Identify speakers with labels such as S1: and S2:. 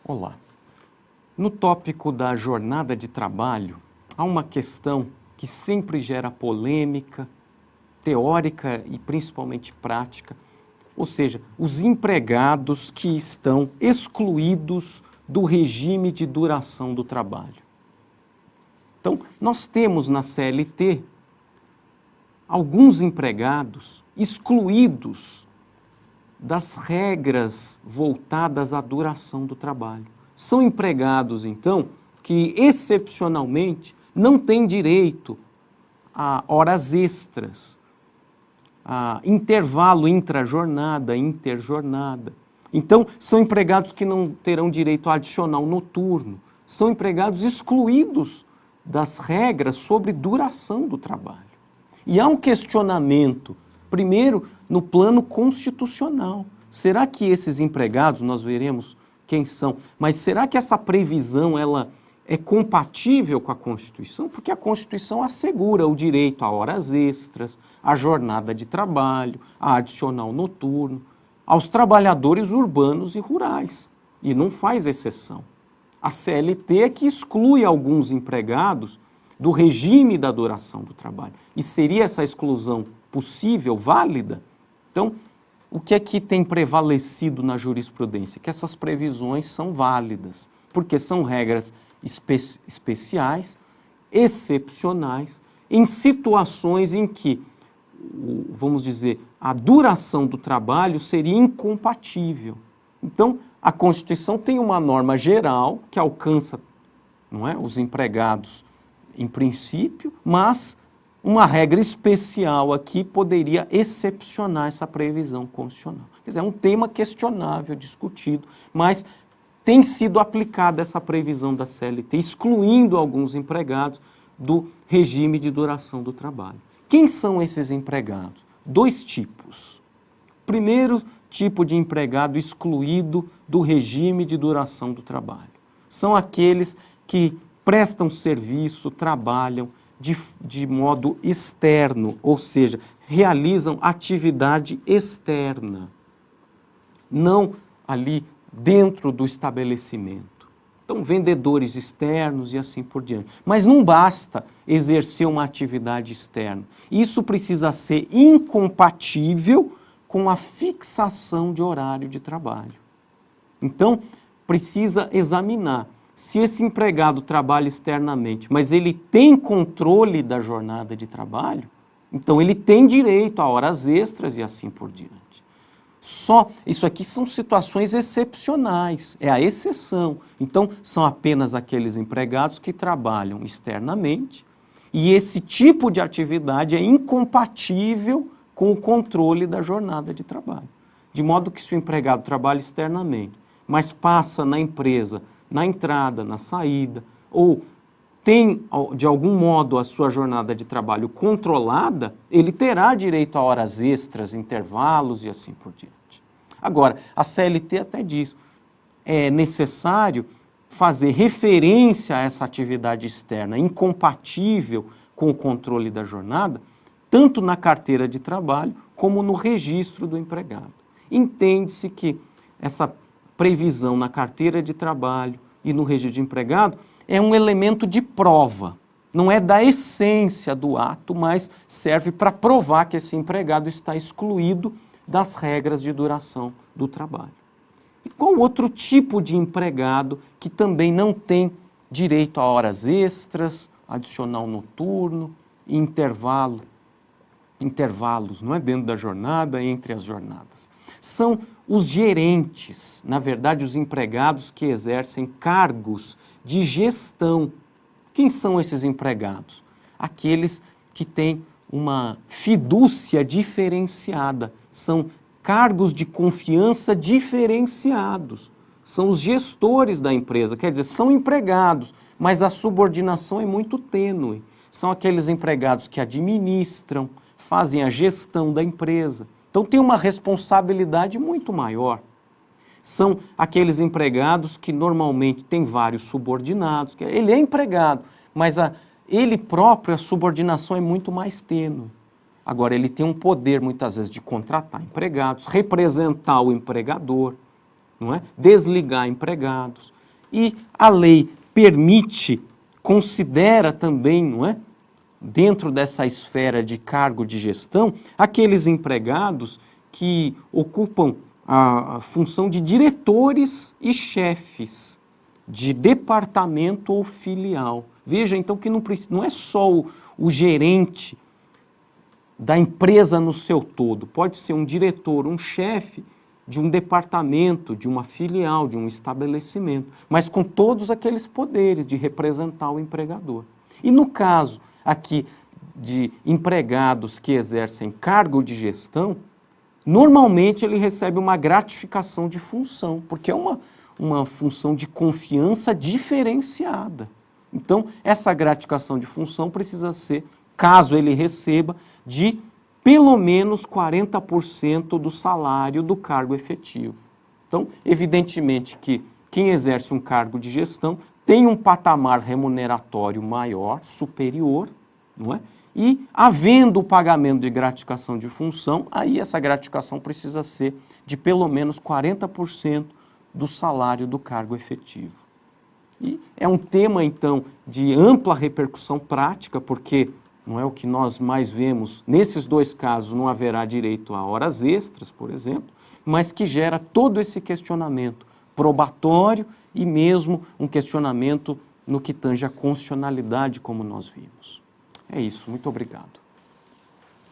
S1: Olá. No tópico da jornada de trabalho, há uma questão que sempre gera polêmica, teórica e principalmente prática, ou seja, os empregados que estão excluídos do regime de duração do trabalho. Então, nós temos na CLT alguns empregados excluídos das regras voltadas à duração do trabalho. São empregados, então, que excepcionalmente não têm direito a horas extras, a intervalo intrajornada, interjornada. Então, são empregados que não terão direito a adicional noturno, são empregados excluídos das regras sobre duração do trabalho. E há um questionamento, primeiro, no plano constitucional. Será que esses empregados, nós veremos quem são, mas será que essa previsão ela é compatível com a Constituição? Porque a Constituição assegura o direito a horas extras, a jornada de trabalho, a adicional noturno, aos trabalhadores urbanos e rurais, e não faz exceção. A CLT é que exclui alguns empregados do regime da duração do trabalho. E seria essa exclusão possível, válida? Então, o que é que tem prevalecido na jurisprudência? Que essas previsões são válidas, porque são regras especiais, excepcionais, em situações em que, vamos dizer, a duração do trabalho seria incompatível. Então, a Constituição tem uma norma geral que alcança, não é, os empregados em princípio, mas uma regra especial aqui poderia excepcionar essa previsão constitucional. Quer dizer, é um tema questionável, discutido, mas tem sido aplicada essa previsão da CLT, excluindo alguns empregados do regime de duração do trabalho. Quem são esses empregados? Dois tipos. Primeiro tipo de empregado excluído do regime de duração do trabalho. São aqueles que prestam serviço, trabalham de modo externo, ou seja, realizam atividade externa, não ali dentro do estabelecimento. Então, vendedores externos e assim por diante. Mas não basta exercer uma atividade externa. Isso precisa ser incompatível com a fixação de horário de trabalho. Então, precisa examinar se esse empregado trabalha externamente, mas ele tem controle da jornada de trabalho, então ele tem direito a horas extras e assim por diante. Só, isso aqui são situações excepcionais, é a exceção. Então, são apenas aqueles empregados que trabalham externamente e esse tipo de atividade é incompatível com o controle da jornada de trabalho. De modo que se o empregado trabalha externamente, mas passa na empresa, na entrada, na saída, ou tem, de algum modo, a sua jornada de trabalho controlada, ele terá direito a horas extras, intervalos e assim por diante. Agora, a CLT até diz, é necessário fazer referência a essa atividade externa incompatível com o controle da jornada, tanto na carteira de trabalho como no registro do empregado. Entende-se que essa previsão na carteira de trabalho e no registro de empregado é um elemento de prova, não é da essência do ato, mas serve para provar que esse empregado está excluído das regras de duração do trabalho. E qual outro tipo de empregado que também não tem direito a horas extras, adicional noturno, intervalos, não é, dentro da jornada, entre as jornadas? São os gerentes, na verdade, os empregados que exercem cargos de gestão. Quem são esses empregados? Aqueles que têm uma fidúcia diferenciada, são cargos de confiança diferenciados, são os gestores da empresa, quer dizer, são empregados, mas a subordinação é muito tênue. São aqueles empregados que administram, fazem a gestão da empresa. Então tem uma responsabilidade muito maior. São aqueles empregados que normalmente têm vários subordinados. Ele é empregado, mas ele próprio, a subordinação é muito mais tênue. Agora, ele tem um poder, muitas vezes, de contratar empregados, representar o empregador, não é? Desligar empregados. E a lei permite, considera também, não é? Dentro dessa esfera de cargo de gestão, aqueles empregados que ocupam a função de diretores e chefes de departamento ou filial. Veja, então, que não é só o gerente da empresa no seu todo, pode ser um diretor, um chefe de um departamento, de uma filial, de um estabelecimento, mas com todos aqueles poderes de representar o empregador. E no caso aqui de empregados que exercem cargo de gestão, normalmente ele recebe uma gratificação de função, porque é uma função de confiança diferenciada. Então, essa gratificação de função precisa ser, caso ele receba, de pelo menos 40% do salário do cargo efetivo. Então, evidentemente que quem exerce um cargo de gestão tem um patamar remuneratório maior, superior, não é? E, havendo o pagamento de gratificação de função, aí essa gratificação precisa ser de pelo menos 40% do salário do cargo efetivo. E é um tema, então, de ampla repercussão prática, porque não é o que nós mais vemos, nesses dois casos não haverá direito a horas extras, por exemplo, mas que gera todo esse questionamento probatório e mesmo um questionamento no que tange a constitucionalidade, como nós vimos. É isso, muito obrigado.